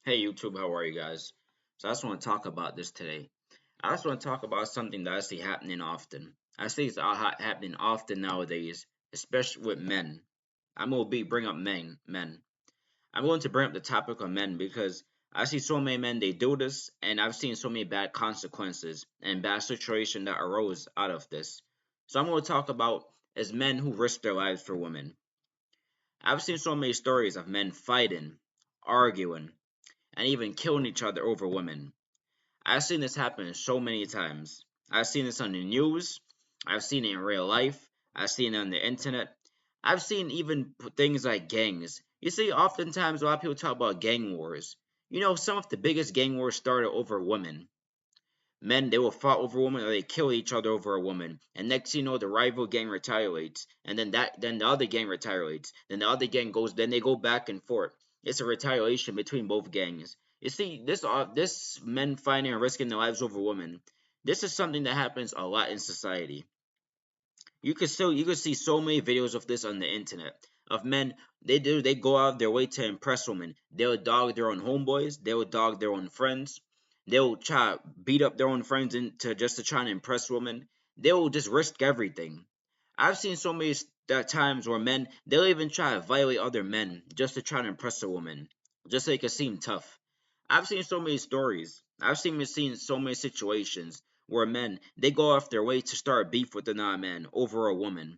Hey YouTube, how are you guys? So I just want to talk about this today. I just want to talk about something that I see happening often. I see it's happening often nowadays, especially with men. I'm gonna bring up men. I'm going to bring up the topic of men because I see so many men they do this, and I've seen so many bad consequences and bad situation that arose out of this. So I'm going to talk about as men who risk their lives for women. I've seen so many stories of men fighting, arguing, and even killing each other over women. I've seen this happen so many times. I've seen this on the news. I've seen it in real life. I've seen it on the internet. I've seen even things like gangs. You see, oftentimes a lot of people talk about gang wars. You know, some of the biggest gang wars started over women. Men, they will fight over women or they kill each other over a woman. And next thing you know, the rival gang retaliates. And then the other gang retaliates. Then the other gang goes, then they go back and forth. It's a retaliation between both gangs. You see, this men fighting and risking their lives over women. This is something that happens a lot in society. You could see so many videos of this on the internet of men. They go out of their way to impress women. They'll dog their own homeboys. They'll dog their own friends. They'll try to beat up their own friends into just to try and impress women. They'll just risk everything. I've seen so many times where men they'll even try to violate other men just to try to impress a woman, just so they can seem tough. I've seen so many stories. I've seen so many situations where men they go off their way to start beef with another man over a woman.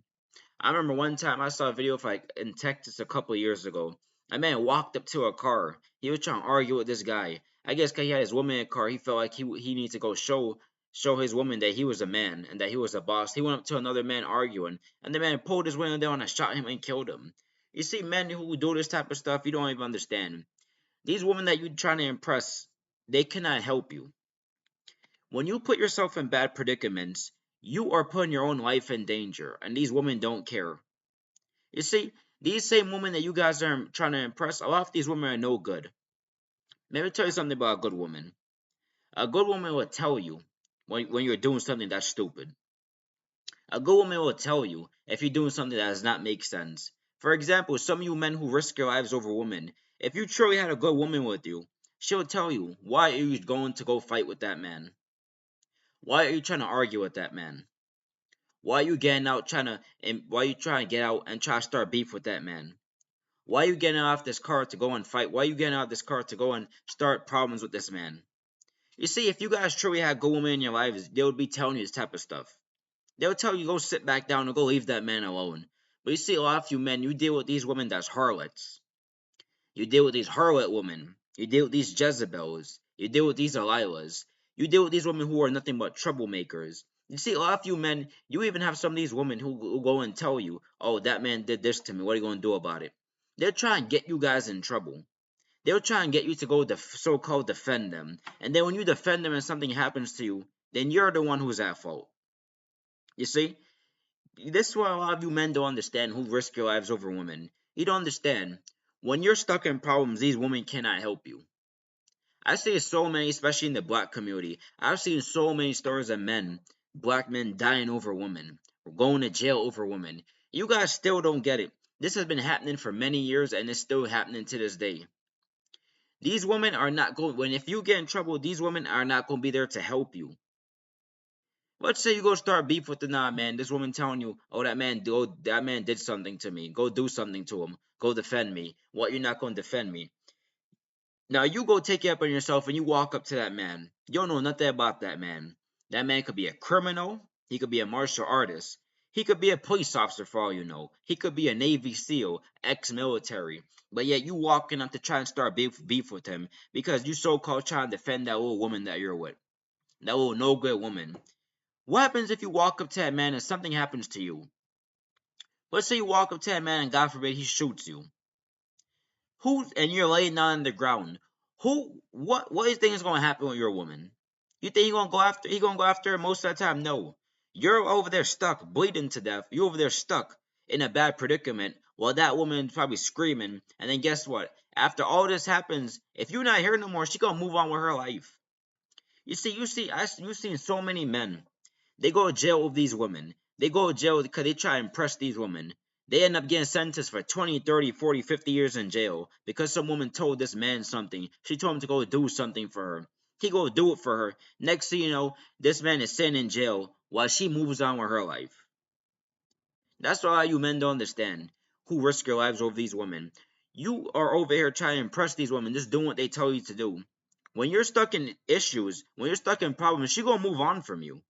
I remember one time I saw a video of like in Texas a couple of years ago. A man walked up to a car. He was trying to argue with this guy. I guess 'cause he had his woman in a car. He felt like he needs to go show his woman that he was a man and that he was a boss. He went up to another man arguing, and the man pulled his window down and shot him and killed him. You see, men who do this type of stuff, you don't even understand. These women that you're trying to impress, they cannot help you. When you put yourself in bad predicaments, you are putting your own life in danger, and these women don't care. You see, these same women that you guys are trying to impress, a lot of these women are no good. Let me tell you something about a good woman. A good woman will tell you when you're doing something that's stupid. A good woman will tell you if you're doing something that does not make sense. For example, some of you men who risk your lives over women, if you truly had a good woman with you, she'll tell you, why are you going to go fight with that man? Why are you trying to argue with that man? Why are you getting out trying to and why are you trying to get out and try to start beef with that man? Why are you getting off this car to go and fight? Why are you getting out of this car to go and start problems with this man? You see, if you guys truly had good women in your lives, they would be telling you this type of stuff. They would tell you go sit back down and go leave that man alone. But you see, a lot of you men, you deal with these women that's harlots. You deal with these harlot women. You deal with these Jezebels. You deal with these Delilahs. You deal with these women who are nothing but troublemakers. You see, a lot of you men, you even have some of these women who go and tell you, oh, that man did this to me. What are you going to do about it? They're trying to get you guys in trouble. They'll try and get you to go so-called defend them. And then when you defend them and something happens to you, then you're the one who's at fault. You see? This is what a lot of you men don't understand who risk your lives over women. You don't understand. When you're stuck in problems, these women cannot help you. I see so many, especially in the black community. I've seen so many stories of men, black men dying over women, or going to jail over women. You guys still don't get it. This has been happening for many years and it's still happening to this day. These women are not going, when if you get in trouble, these women are not going to be there to help you. Let's say you go start beef with the man. This woman telling you, "Oh, that man did something to me. Go do something to him. Go defend me." What, you're not going to defend me? Now you go take it up on yourself and you walk up to that man. You don't know nothing about that man. That man could be a criminal. He could be a martial artist. He could be a police officer for all you know. He could be a Navy SEAL, ex-military. But yet you walking up to try and start beef with him because you so-called trying to defend that little woman that you're with. That little no good woman. What happens if you walk up to that man and something happens to you? Let's say you walk up to that man and God forbid he shoots you. And you're laying down on the ground. What do you think is gonna happen with your woman? You think he gonna go after her most of the time? No. You're over there stuck, bleeding to death. You're over there stuck in a bad predicament while that woman's probably screaming. And then guess what? After all this happens, if you're not here no more, she gonna move on with her life. You've seen so many men. They go to jail with these women. They go to jail because they try to impress these women. They end up getting sentenced for 20, 30, 40, 50 years in jail because some woman told this man something. She told him to go do something for her. He go do it for her. Next thing you know, this man is sitting in jail while she moves on with her life. That's why you men don't understand who risk your lives over these women. You are over here trying to impress these women, just doing what they tell you to do. When you're stuck in issues, when you're stuck in problems, she gonna move on from you.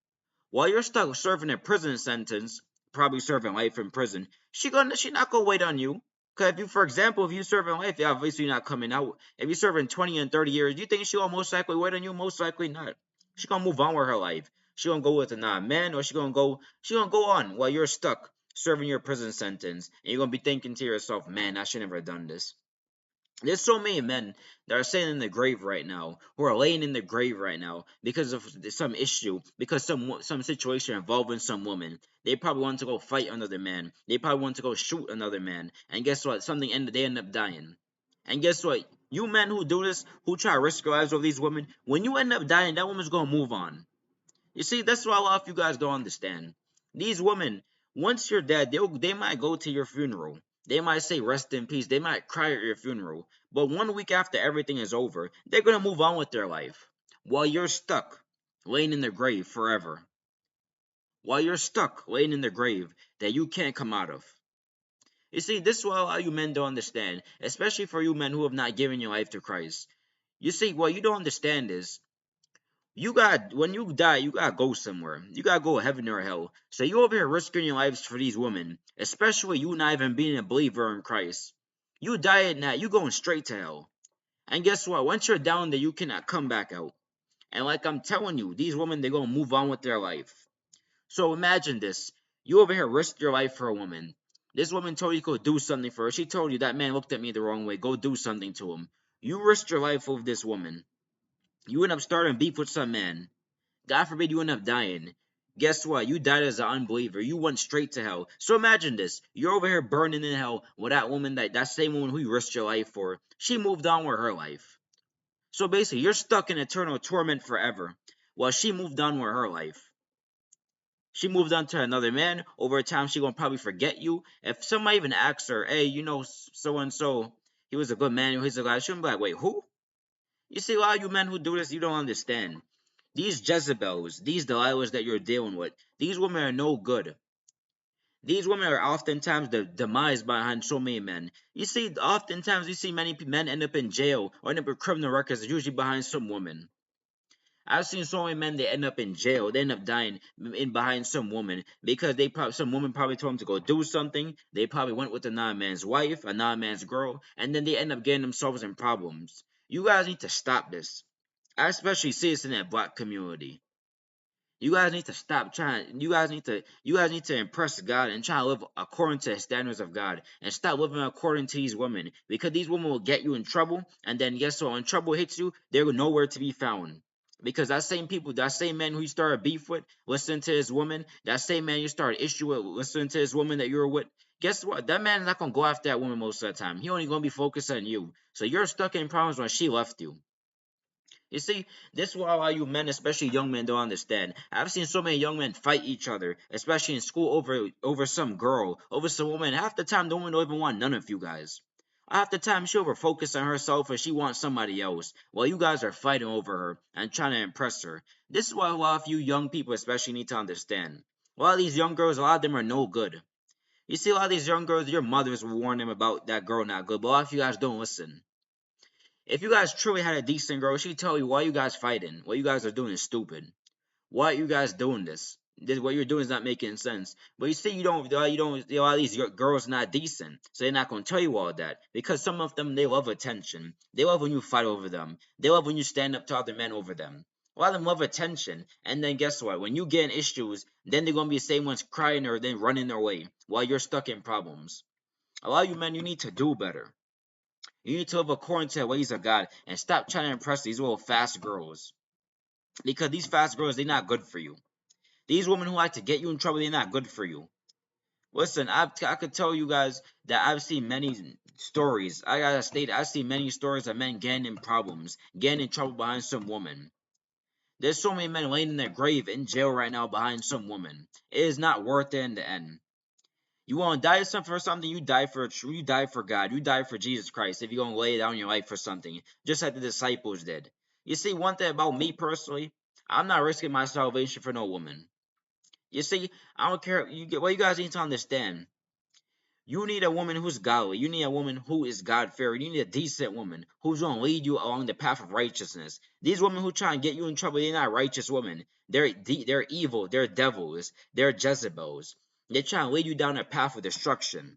While you're stuck serving a prison sentence, probably serving life in prison, she not gonna wait on you. Cause if you, for example, if you serving life, yeah, obviously you're not coming out. If you're serving 20 and 30 years, you think she will most likely wait on you? Most likely not. She gonna move on with her life. She gonna go with another man, or she gonna go on while you're stuck serving your prison sentence, and you're gonna be thinking to yourself, man, I should never have done this. There's so many men that are sitting in the grave right now, who are laying in the grave right now because of some issue, because some situation involving some woman. They probably want to go fight another man. They probably want to go shoot another man. And guess what? They end up dying. And guess what? You men who do this, who try to risk your lives over these women, when you end up dying, that woman's gonna move on. You see, that's why a lot of you guys don't understand. These women, once you're dead, they might go to your funeral. They might say rest in peace. They might cry at your funeral. But 1 week after everything is over, they're gonna move on with their life. While you're stuck, laying in the grave forever. While you're stuck, laying in the grave that you can't come out of. You see, this is what a lot of you men don't understand, especially for you men who have not given your life to Christ. You see, what you don't understand is when you die, you gotta go somewhere. You gotta go to heaven or hell. So you over here risking your lives for these women, especially you not even being a believer in Christ. You die at night, you going straight to hell. And guess what? Once you're down there, you cannot come back out. And like I'm telling you, these women, they're gonna move on with their life. So imagine this. You over here risk your life for a woman. This woman told you to go do something for her. She told you that man looked at me the wrong way. Go do something to him. You risked your life over this woman. You end up starting beef with some man. God forbid you end up dying. Guess what? You died as an unbeliever. You went straight to hell. So imagine this. You're over here burning in hell with that woman, that same woman who you risked your life for. She moved on with her life. So basically, you're stuck in eternal torment forever. While she moved on with her life. She moved on to another man. Over time, she gonna probably forget you. If somebody even asks her, hey, you know, so and so, he was a good man, he's a guy, she'll be like, wait, who? You see, a lot of you men who do this, you don't understand. These Jezebels, these Delilahs that you're dealing with, these women are no good. These women are oftentimes the demise behind so many men. You see, oftentimes you see many men end up in jail or end up with criminal records, usually behind some woman. I've seen so many men that end up in jail. They end up dying in behind some woman because some woman probably told them to go do something. They probably went with a non-man's wife, a non-man's girl, and then they end up getting themselves in problems. You guys need to stop this. I especially see this in that black community. You guys need to stop trying. You guys need to impress God and try to live according to the standards of God and stop living according to these women because these women will get you in trouble. And then guess what? When trouble hits you, they're nowhere to be found. Because that same people, that same man who you started beef with, listening to his woman, that same man you started issue with, listening to his woman that you were with, guess what? That man is not gonna go after that woman most of the time. He only gonna be focused on you. So you're stuck in problems when she left you. You see, this is what a lot of you men, especially young men, don't understand. I've seen so many young men fight each other, especially in school, over some girl, over some woman. Half the time, the woman don't even want none of you guys. Half the time, she over focus on herself or she wants somebody else, while you guys are fighting over her and trying to impress her. This is what a lot of you young people especially need to understand. A lot of these young girls, a lot of them are no good. You see, a lot of these young girls, your mothers will warn them about that girl not good, but a lot of you guys don't listen. If you guys truly had a decent girl, she'd tell you why you guys fighting. What you guys are doing is stupid. Why are you guys doing this? What you're doing is not making sense. But you see, a lot of these girls not decent, so they're not gonna tell you all that because some of them they love attention. They love when you fight over them. They love when you stand up to other men over them. A lot of them love attention, and then guess what? When you get in issues, then they're gonna be the same ones crying or then running their way while you're stuck in problems. A lot of you men, you need to do better. You need to live according to the ways of God and stop trying to impress these little fast girls. Because these fast girls, they're not good for you. These women who like to get you in trouble, they're not good for you. Listen, I could tell you guys that I've seen many stories. I gotta state, I've seen many stories of men getting in problems, getting in trouble behind some woman. There's so many men laying in their grave in jail right now behind some woman. It is not worth it in the end. You want to die for something, you die for God, you die for Jesus Christ if you're going to lay down your life for something, just like the disciples did. You see, one thing about me personally, I'm not risking my salvation for no woman. You see, I don't care. What you guys need to understand. You need a woman who's godly. You need a woman who is God-fearing. You need a decent woman who's going to lead you along the path of righteousness. These women who try and get you in trouble, they're not righteous women. They're evil. They're devils. They're Jezebels. They try and lead you down a path of destruction.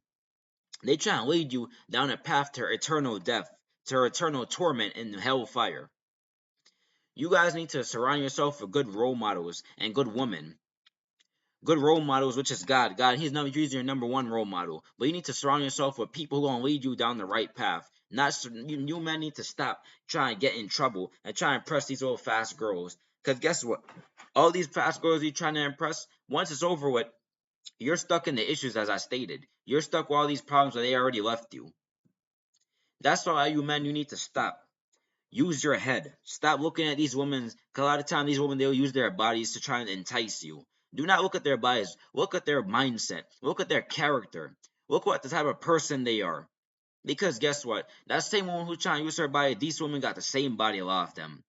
They try and lead you down a path to eternal death, to eternal torment in hellfire. You guys need to surround yourself with good role models and good women. Good role models, which is God. He's your number one role model. But you need to surround yourself with people who are going to lead you down the right path. You men need to stop trying to get in trouble and try and impress these little fast girls. Because guess what? All these fast girls you're trying to impress, once it's over with, you're stuck in the issues as I stated. You're stuck with all these problems that they already left you. That's why you men, you need to stop. Use your head. Stop looking at these women. Because a lot of times these women, they'll use their bodies to try and entice you. Do not look at their bodies. Look at their mindset. Look at their character. Look what the type of person they are. Because guess what? That same woman who's trying to use her body, these women got the same body, a lot of them.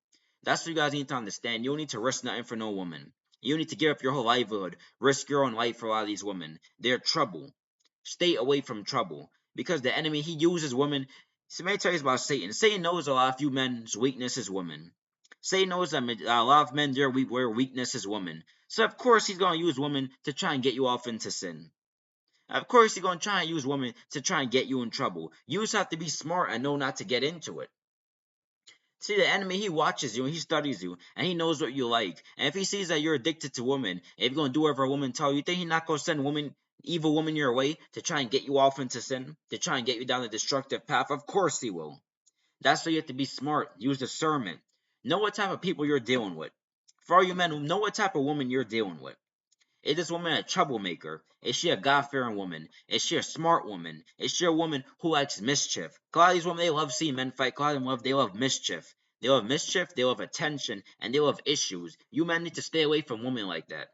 That's what you guys need to understand. You don't need to risk nothing for no woman. You need to give up your whole livelihood. Risk your own life for a lot of these women. They're trouble. Stay away from trouble. Because the enemy, he uses women. So let me tell you about Satan. Satan knows a lot of you men's weakness is women. Satan knows that a lot of men, their weakness is women. So of course he's going to use women to try and get you off into sin. Of course he's going to try and use women to try and get you in trouble. You just have to be smart and know not to get into it. See, the enemy, he watches you and he studies you and he knows what you like. And if he sees that you're addicted to women, if you're going to do whatever a woman tells you, you think he's not going to send evil woman your way to try and get you off into sin, to try and get you down the destructive path? Of course he will. That's why you have to be smart. Use discernment. Know what type of people you're dealing with. For all you men, know what type of woman you're dealing with. Is this woman a troublemaker? Is she a God-fearing woman? Is she a smart woman? Is she a woman who likes mischief? A lot of these women, they love seeing men fight. A lot of them they love mischief. They love mischief, they love attention, and they love issues. You men need to stay away from women like that.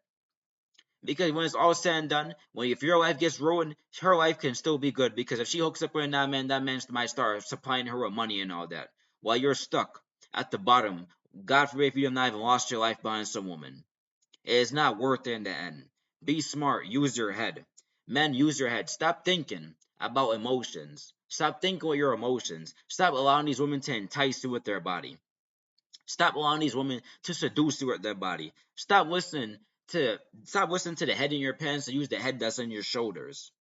Because when it's all said and done, if your life gets ruined, her life can still be good. Because if she hooks up with that man might start supplying her with money and all that. While you're stuck at the bottom. God forbid if you have not even lost your life behind some woman. It is not worth it in the end. Be smart. Use your head. Men, use your head. Stop thinking about emotions. Stop thinking with your emotions. Stop allowing these women to entice you with their body. Stop allowing these women to seduce you with their body. Stop listening to the head in your pants and use the head that's on your shoulders.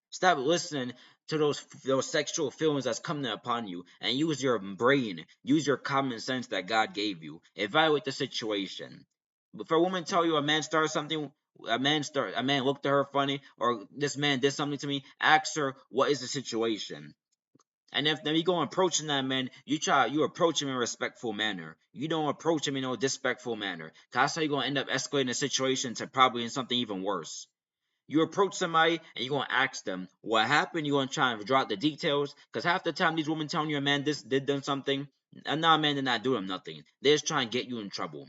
Stop listening to those sexual feelings that's coming upon you and use your brain, use your common sense that God gave you. Evaluate the situation. But for a woman to tell you a man started something, a man looked at her funny, or this man did something to me, ask her what is the situation. And if then you go approaching that man, you approach him in a respectful manner. You don't approach him in a disrespectful manner. Cause that's how you're gonna end up escalating the situation to probably in something even worse. You approach somebody and you're gonna ask them what happened. You're gonna try and draw out the details, because half the time these women telling you a man did done something, another man did not do them nothing. They just try and get you in trouble.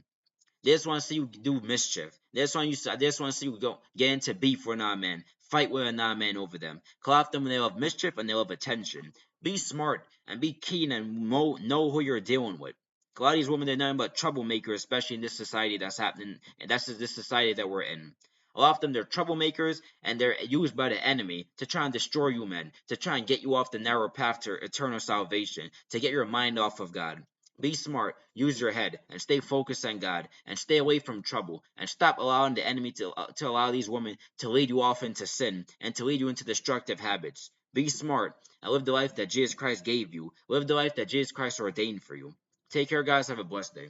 They just want to see you do mischief. They just want to see you get into beef with another man, fight with another man over them. Call off them when they love mischief and they love attention. Be smart and be keen and know who you're dealing with. A lot of these women, they're nothing but troublemakers, especially in this society that's happening, and that's this society that we're in. A lot of them, they're troublemakers, and they're used by the enemy to try and destroy you men, to try and get you off the narrow path to eternal salvation, to get your mind off of God. Be smart, use your head, and stay focused on God, and stay away from trouble, and stop allowing the enemy to allow these women to lead you off into sin, and to lead you into destructive habits. Be smart, and live the life that Jesus Christ gave you. Live the life that Jesus Christ ordained for you. Take care, guys. Have a blessed day.